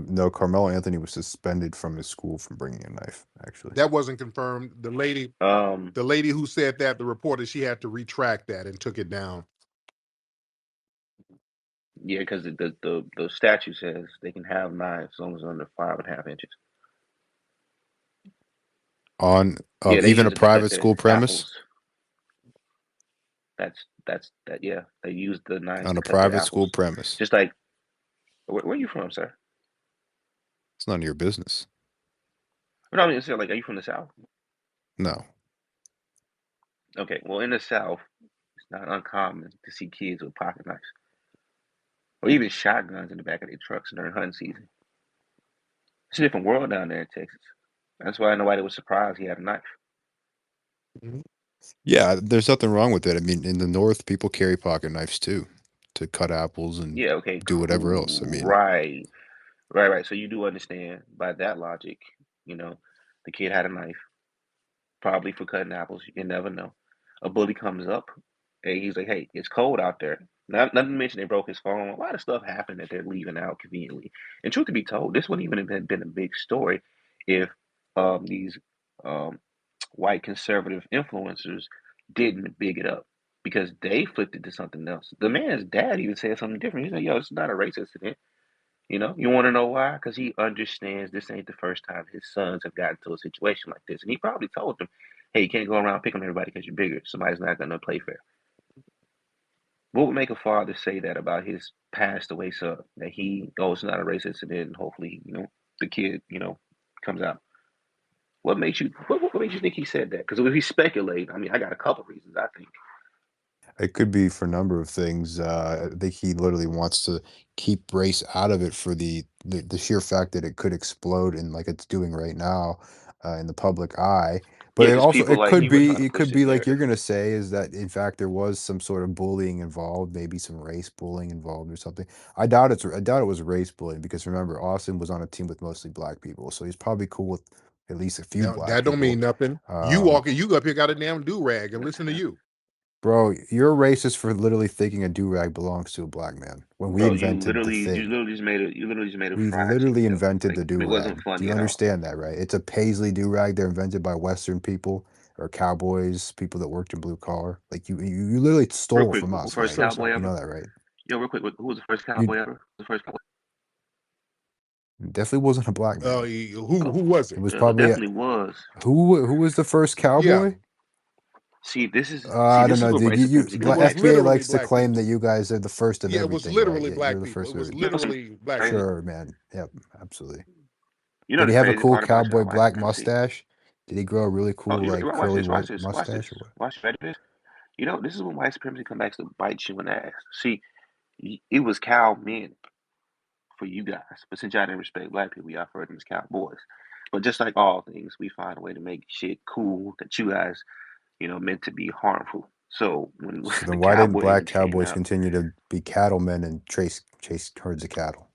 No, Carmelo Anthony was suspended from his school from bringing a knife. Actually, That wasn't confirmed. The lady Um, who said that, the reporter, she had to retract that and took it down. yeah, because the statute says they can have knives as long as they're under 5.5 inches. on Yeah, they even use a it to cut private the school premise, apples. That. Yeah, they use the knives on to a cut the private school apples. premise, Just like where are you from, sir? it's none of your business. No, I mean, like, are you from the South? No. Okay, well, in the South, it's not uncommon to see kids with pocket knives or even shotguns in the back of their trucks during hunting season. It's a different world down there in Texas. That's why nobody was surprised he had a knife. Mhm. Yeah, there's nothing wrong with it. I mean, in the North, people carry pocket knives too to cut apples and Yeah, okay, do whatever cool. else. I mean, Right. Right, right. So you do understand by that logic, you know, the kid had a knife, probably for cutting apples. You never know. A bully comes up, and he's like, "Hey, it's cold out there." Nothing to mention they broke his phone. A lot of stuff happened that they're leaving out conveniently. And truth to be told, this wouldn't even have been a big story if these um, white conservative influencers didn't big it up because they flipped it to something else. The man's dad even said something different. He's like, "Yo, it's not a race incident." You want to know why? Because he understands this ain't the first time his sons have gotten to a situation like this. And he probably told them, hey, you can't go around picking on everybody because you're bigger. Somebody's not going to play fair. What would make a father say that about his passed away son? That it's not a race incident, and hopefully, the kid, comes out. What makes you think he said that? Because if he speculate, I mean, I got a couple reasons, I think. it could be for a number of things. I think he literally wants to keep race out of it for the sheer fact that it could explode and like it's doing right now in the public eye. But Yeah, it because also people like you were trying to it push could this be like you're narrative. gonna say is that in fact there was some sort of bullying involved, maybe some race bullying involved or something. I doubt it was race bullying because remember Austin was on a team with mostly black people, so he's probably cool with at least a few Now, black that don't mean people. nothing. You up here got a damn do rag and listen to you. Bro, you're racist for literally thinking a do-rag belongs to a black man when we Bro, invented the you thing. literally just made a We fried literally chicken joke. invented Like the it wasn't do-rag. Do funny you at all. understand that, right? It's a paisley do-rag. They're invented by Western people or cowboys, people that worked in blue collar. Like you literally Real stole quick, from us, first right? cowboy You ever? know that, right? Yo, real quick, who was the first You cowboy ever? The first cowboy? definitely wasn't a black man. Who was It it? was It probably definitely was. who was the first Yeah, cowboy? See, I don't this is know, where dude. white supremacy it comes was back. FBA literally likes to black claim that people. you guys are the first of Yeah, it was everything, right? literally You're black the people. first It of was everything. You know what's literally black crazy? people. Sure, man. Yep, absolutely. You know Did the he have a crazy cool part about cowboy y'all white black supremacy? mustache? Did he grow a really Oh, cool like watch curly this, white mustache or what? ready for this. You know, this is when white supremacy comes back to bite you in the ass. See, it was cow men for you guys, but since y'all didn't respect black people, y'all referred them as cowboys. But just like all things, we find a way to make shit cool that you guys, meant to be harmful. So when So the then why didn't cowboy black era came cowboys out, continue to be cattlemen and chase herds of cattle?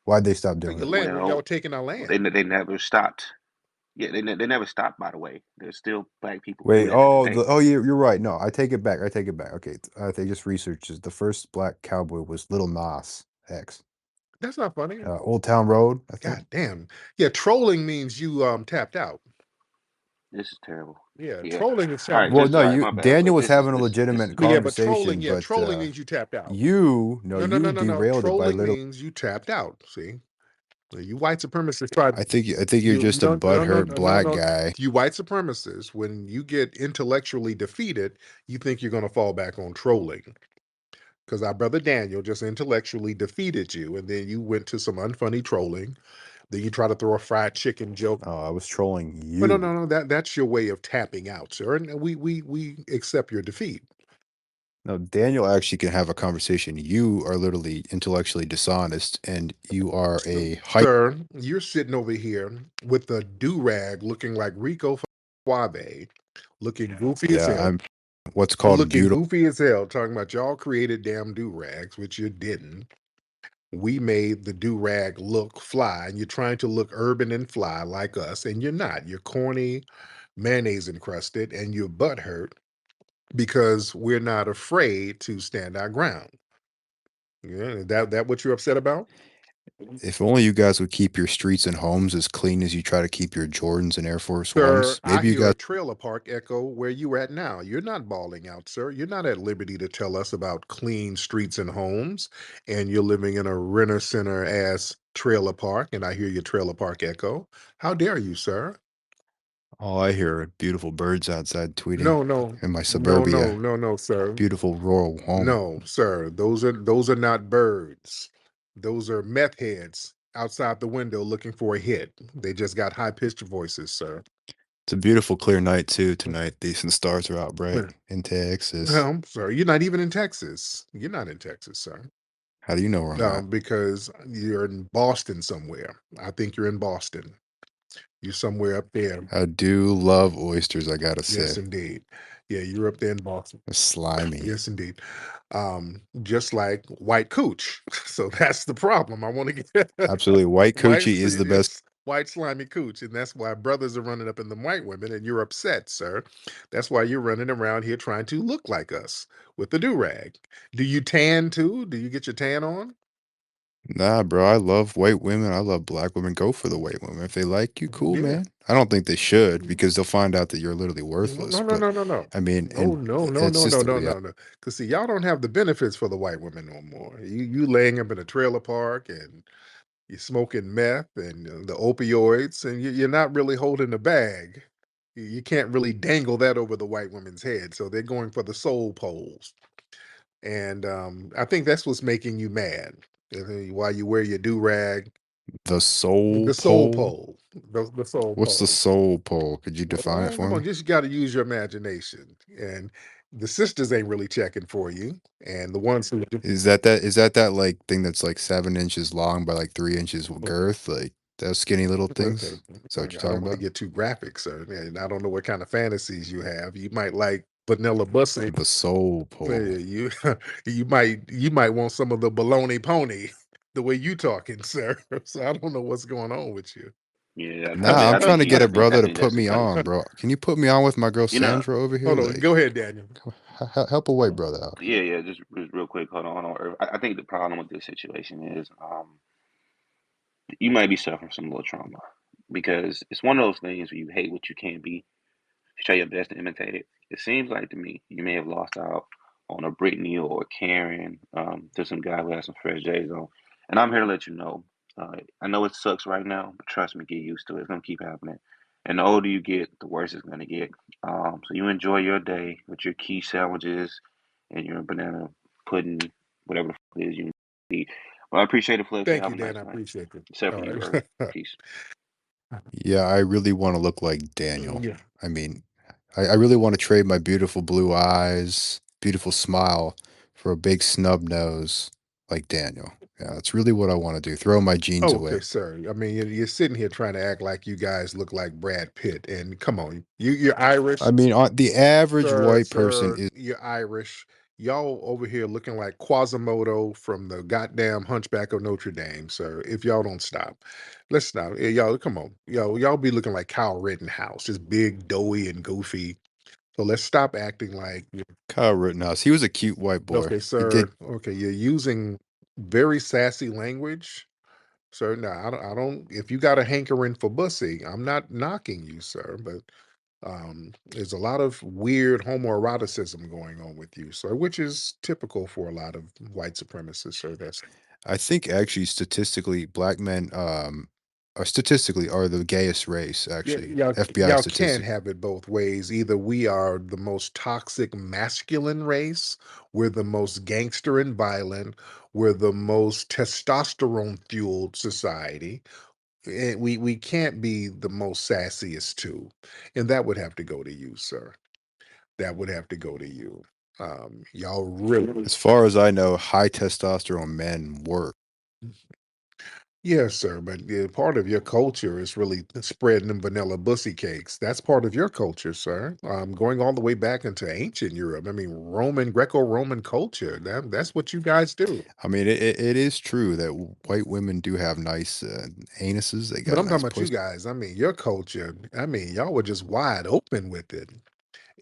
Why'd they stop doing Your it? land, y'all well, taking our they land. they never stopped. Yeah, they never stopped. By the way, there's still black people who do Wait, that to this day. you're right. No, I take it back. I take it back. Okay, they just researched the first black cowboy was Little Nas X. That's not funny. Old Town Road, I think. God damn. Yeah, trolling means you tapped out. This is terrible. Yeah, Yeah. trolling is All right, tapping Well, out. just no, all right. you My bad. Daniel But was having a this is legitimate Yeah, but conversation, but trolling means you tapped out. you no, you No. derailed it by Trolling literally. means you tapped out. See, you white supremacists tried. I think you're just a butthurt black No. guy. You white supremacists, when you get intellectually defeated, you think you're going to fall back on trolling. Because our brother Daniel just intellectually defeated you, and then you went to some unfunny trolling. Then you try to throw a fried chicken joke. Oh, I was trolling But you. no. That's your way of tapping out, sir. And we accept your defeat. No, Daniel actually can have a conversation. You are literally intellectually dishonest, and you are a hype. Sir, you're sitting over here with a do-rag looking like Rico Suave, looking goofy as Yeah, hell. I'm what's called Looking beautiful. goofy as hell, talking about y'all created damn do-rags, which you didn't. We made the do-rag look fly, and you're trying to look urban and fly like us, and you're not. You're corny, mayonnaise encrusted, and you're butthurt because we're not afraid to stand our ground. Yeah, that what you're upset about? If only you guys would keep your streets and homes as clean as you try to keep your Jordans and Air Force Sir, Ones. I Maybe you hear guys. a trailer park echo where you at now. You're not bawling out, sir. You're not at liberty to tell us about clean streets and homes, and you're living in a renter center ass trailer park, and I hear your trailer park echo. How dare you, sir? All I hear are beautiful birds outside tweeting No, in my suburbia. sir. Beautiful rural home. No, sir. Those are not birds. Those are meth heads outside the window looking for a hit. They just got high pitched voices, sir. It's a beautiful, clear night too tonight. Decent stars are out bright in Texas. Well, sir, you're not even in Texas. You're not in Texas, sir. How do you know where I'm at? Because you're in Boston somewhere. I think you're in Boston. You're somewhere up there. I do love oysters, I gotta Yes, say. indeed. Yeah, you're up there in Boston. They're slimy. Yes, indeed. Just like white cooch. So that's the problem. I want to get Absolutely. White coochie is the best. it's white slimy cooch, and that's why brothers are running up in the white women, and you're upset, sir. That's why you're running around here trying to look like us with the do rag. Do you tan too? Do you get your tan on? Nah, bro. I love white women. I love black women. Go for the white women. If they like you, cool, Yeah. man. I don't think they should because they'll find out that you're literally worthless. No. But I mean, and it's just the reality. No. Because see, y'all don't have the benefits for the white women no more. You laying up in a trailer park and you're smoking meth and the opioids, and you're not really holding the bag. You can't really dangle that over the white woman's head. So they're going for the soul poles. And I think that's what's making you mad. While you wear your do rag, The soul the soul pole. pole, the soul What's the pole. soul pole? Could you define it Well, for come on, me? just got to use your imagination. And the sisters ain't really checking for you, and the ones who do, Is that like thing that's like 7 inches long by like 3 inches girth? Like Those skinny little Okay. things. Is that what you're I talking don't want to about? get too graphic, sir. And I don't know what kind of fantasies you have. You might like vanilla bussy. The soul pole. You you might want some of the baloney pony, the way you talking, sir. So I don't know what's going on with you. Yeah, Nah, I'm trying to get I a think brother to that's put the me case. on, bro. Can you put me on with my girl You know, Sandra over here? Hold on, Like, go ahead, Daniel. help a white brother out. yeah, just real quick, hold on. I think the problem with this situation is, you might be suffering some little trauma because it's one of those things where you hate what you can't be, try your best to imitate it. It seems like to me you may have lost out on a Brittany or a Karen, to some guy who has some fresh J's on. And I'm here to let you know. I know it sucks right now, but trust me, get used to it. It's gonna keep happening. And the older you get, the worse it's gonna get. So you enjoy your day with your quiche sandwiches and your banana pudding, whatever the fuck it is you eat. Well, I appreciate the flex. You Thank have you, a Dan. nice I night. appreciate it. Except All for you, right. Peace. Yeah, I really want to look like Daniel. Yeah. I mean, I really want to trade my beautiful blue eyes, beautiful smile for a big snub nose like Daniel. Yeah, that's really what I want to do. Throw my jeans Oh, away. okay, sir. I mean, you're sitting here trying to act like you guys look like Brad Pitt, and come on, you're Irish. I mean, the average white person is. You're Irish. Y'all over here looking like Quasimodo from the goddamn Hunchback of Notre Dame, sir. If y'all don't stop, let's stop. Y'all, come on, y'all be looking like Kyle Rittenhouse, just big, doughy, and goofy. So let's stop acting like. Kyle Rittenhouse. He was a cute white boy. Okay, He sir. did. Okay, you're using very sassy language. Sir, no, I don't. If you got a hankering for bussy, I'm not knocking you, sir. But there's a lot of weird homoeroticism going on with you, sir, which is typical for a lot of white supremacists, sir. That's I think actually statistically, black men are statistically are the gayest race. yeah, Actually, y'all, FBI y'all can't statistic. have it both ways. Either we are the most toxic masculine race, we're the most gangster and violent, we're the most testosterone fueled society. We can't be the most sassiest too, and that would have to go to you, sir. That would have to go to you. Y'all really. As far as I know, high testosterone men work. Yes, sir. But part of your culture is really spreading them vanilla bussy cakes. That's part of your culture, sir. Going all the way back into ancient Europe. I mean, Roman, Greco-Roman culture. That's what you guys do. I mean, it is true that white women do have nice anuses. They But got I'm talking nice about you pussy. guys. I mean, your culture. I mean, y'all were just wide open with it.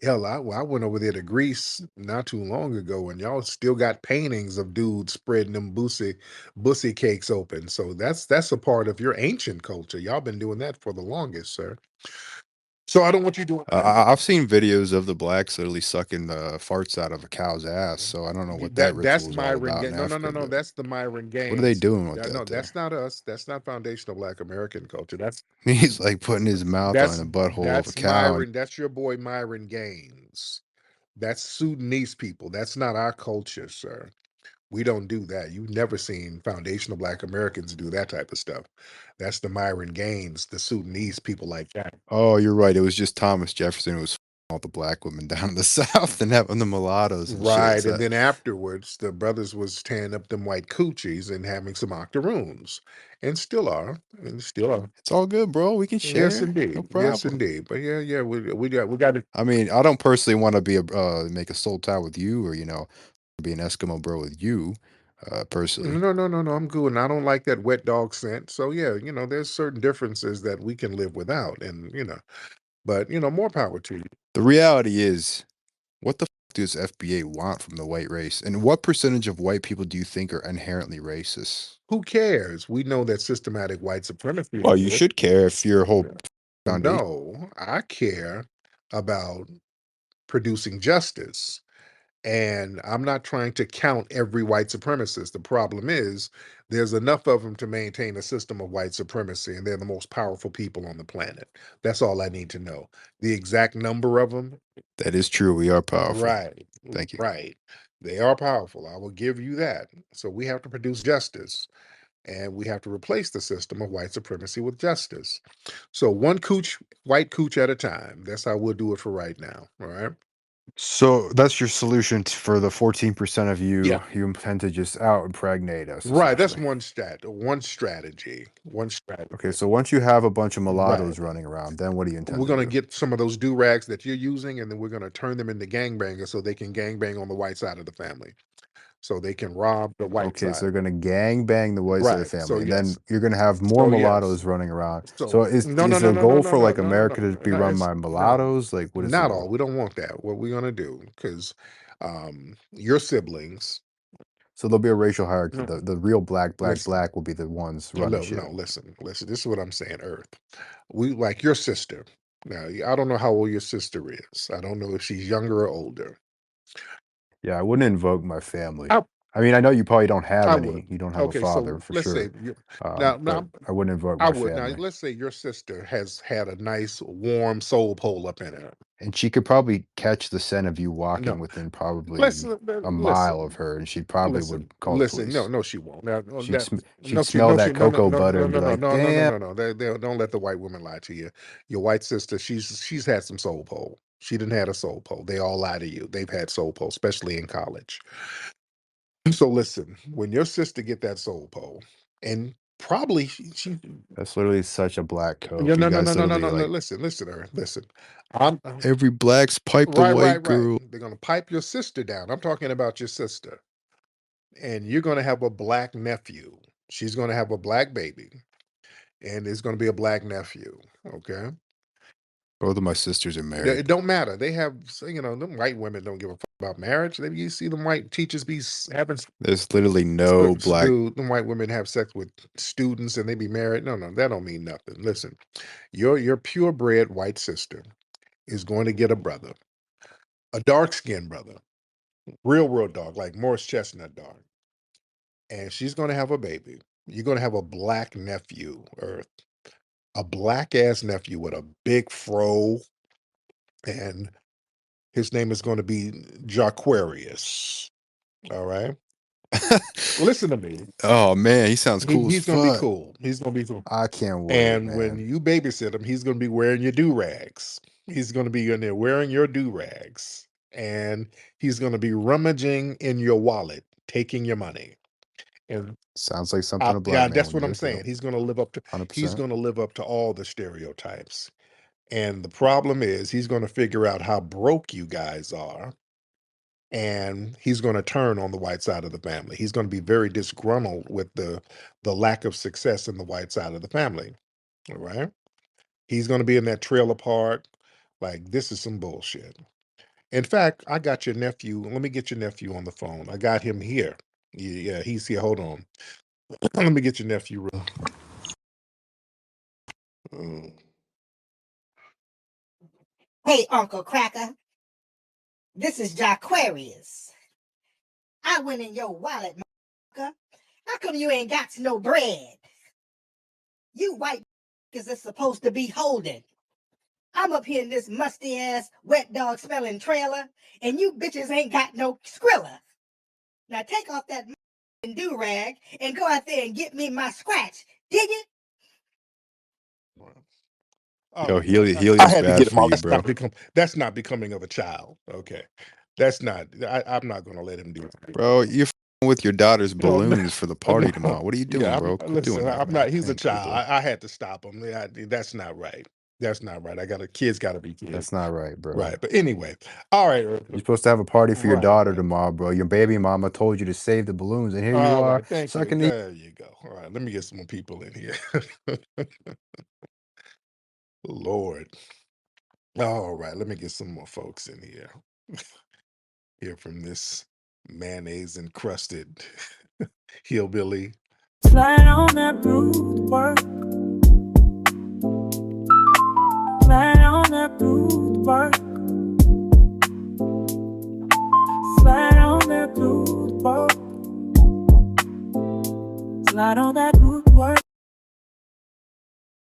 Hell, I went over there to Greece not too long ago, and y'all still got paintings of dudes spreading them bussy cakes open. So that's a part of your ancient culture. Y'all been doing that for the longest, sir. So I don't want you doing that. I've seen videos of the blacks literally sucking the farts out of a cow's ass. So I don't know what that That's ritual is all Myron. about in No, no, no, Africa, no. but That's the Myron what are they Gaines. doing with No, that that's there? not us. That's not foundational Black American culture. He's like putting his mouth on That's the butthole of a that's cow. And Myron. That's your boy Myron Gaines. That's Sudanese people. That's not our culture, sir. We don't do that. You've never seen foundational Black Americans do that type of stuff. That's the Myron Gaines, the Sudanese people like that. oh, you're right. It was just Thomas Jefferson who was all the black women down in the South and having the mulattoes and shit. Right. And then afterwards, the brothers was tearing up them white coochies and having some octoroons. And still are. And still are. It's all good, bro. We can Yes, share. No indeed. Yes, problem. indeed. But yeah, we got to. I mean, I don't personally want to be a make a soul tie with you, or be an Eskimo bro with you, personally. No, no, no, no. I'm good. And I don't like that wet dog scent. So yeah, there's certain differences that we can live without. And but more power to you. The reality is, what the does FBA want from the white race, and what percentage of white people do you think are inherently racist? Who cares? We know that systematic white supremacy Well, you exists. should care if your whole foundation. No, I care about producing justice. And I'm not trying to count every white supremacist. The problem is there's enough of them to maintain a system of white supremacy, and they're the most powerful people on the planet. That's all I need to know. The exact number of them, That is true. We are powerful. right, Thank you. right. They are powerful. I will give you that. So we have to produce justice, and we have to replace the system of white supremacy with justice. So one white cooch at a time. That's how we'll do it for right now. All right. So that's your solution for the 14% of Yeah. you intend to just out impregnate us, Right. That's essentially. one strategy. One strategy. Okay, so once you have a bunch of Right. mulattoes running around, then what do you intend We're to gonna do? get some of those do-rags that you're using, and then we're gonna turn them into gangbangers so they can gangbang on the white side of the family. So they can rob the white Okay, so side. they're gonna gang bang the white side of Right. the So family, and then yes. you're gonna have more So yes. mulattoes running around. So So no, is no, no, the no, no, goal no, for no, like no, no, America to no, be no. run It's by no, mulattoes? Like, what is the not all. goal? We don't want that. What we're gonna do, because your siblings. So there'll be a racial hierarchy. No, The real black listen. will be the ones running No, shit. no, listen. This is what I'm saying, Earth. We like your sister. Now, I don't know how old your sister is. I don't know if she's younger or older. Yeah, I wouldn't invoke my family. I, I mean, I know you probably don't have I any. would. You don't have a Okay, father so for let's say sure. now But I wouldn't invoke I my would. Now, family. let's say your sister has had a nice warm soul pole up in her. And she could probably catch the scent of you walking No, within probably listen, a mile listen, of her, and she'd probably would call the listen. No, police. no, she won't. Now, that She'd no, smell that no, no, cocoa no, butter no, and be no, no, like, no, no, no, "Damn." no, no. Don't let the white woman lie to you. Your white sister, she's had some soul pole. She didn't had a soul pole. They all lie to you. They've had soul pole, especially in college. So listen, when your sister get that soul pole, and probably she That's literally such a black yeah, coat. You no, no, no, guys no, no, literally no, no. like Listen, her. Listen, I'm every black's pipe the white right. girl. They're gonna pipe your sister down. I'm talking about your sister, and you're gonna have a black nephew. She's gonna have a black baby, and it's gonna be a black nephew. Okay, Both of my sisters are it married. don't matter. They have, them white women don't give a fuck about marriage. You see them white teachers be having There's literally no black. dude, them white women have sex with students and they be married. No, no, that don't mean nothing. Listen, your purebred white sister is going to get a brother, a dark skinned brother, real dark, like Morris Chestnut dark, and she's going to have a baby. You're going to have a black nephew, Earth, a black ass nephew with a big fro, and his name is going to be Jaquarius. All right, listen to me. Oh man, he sounds cool as He's going to be fuck. cool. He's going to be cool. I can't wait, And when man. you babysit him, he's going to be wearing your do rags. He's going to be in there wearing your do rags, and he's going to be rummaging in your wallet, taking your money. And Sounds like something a black yeah, man that's would what I'm do. saying. Yep, He's going to live up to. He's 100%. going to live up to all the stereotypes. And the problem is, he's going to figure out how broke you guys are, and he's going to turn on the white side of the family. He's going to be very disgruntled with the lack of success in the white side of the family. All right. He's going to be in that trailer park. Like, this is some bullshit. In fact, I got your nephew. Let me get your nephew on the phone. I got him here. Yeah, he's here. Hold on. Let me get your nephew. Mm. Hey, Uncle Cracker, this is Jaquarius. I went in your wallet, motherfucker. How come you ain't got no bread? You white is supposed to be holding. I'm up here in this musty ass, wet dog smelling trailer, and you bitches ain't got no Skrilla. Now take off that do rag and go out there and get me my scratch. Dig it? All Yo, right, man. I helium's had to bad get him for off. you, bro. That's not becoming of a child. Okay, that's not. I'm not going to let him do it. Bro, you're with your daughter's No, no, balloons for the party no. tomorrow. What are you doing, Yeah, bro? Quit doing listen. that, I'm man. not. He's a Ain't cool, child. bro. I had to stop him. That's not right. That's not right. Kids got to be kids. That's not right, bro. Right. But anyway, all right. You're supposed to have a party for your Right, daughter right. tomorrow, bro. Your baby mama told you to save the balloons, and here you All are right. Thank you. sucking. There you go. All right. Let me get some more people in here. Lord. All right. Let me get some more folks in here. Hear from this mayonnaise encrusted hillbilly. Slide on that rude work. Slide on that rude work. Slide on that rude work. Slide on that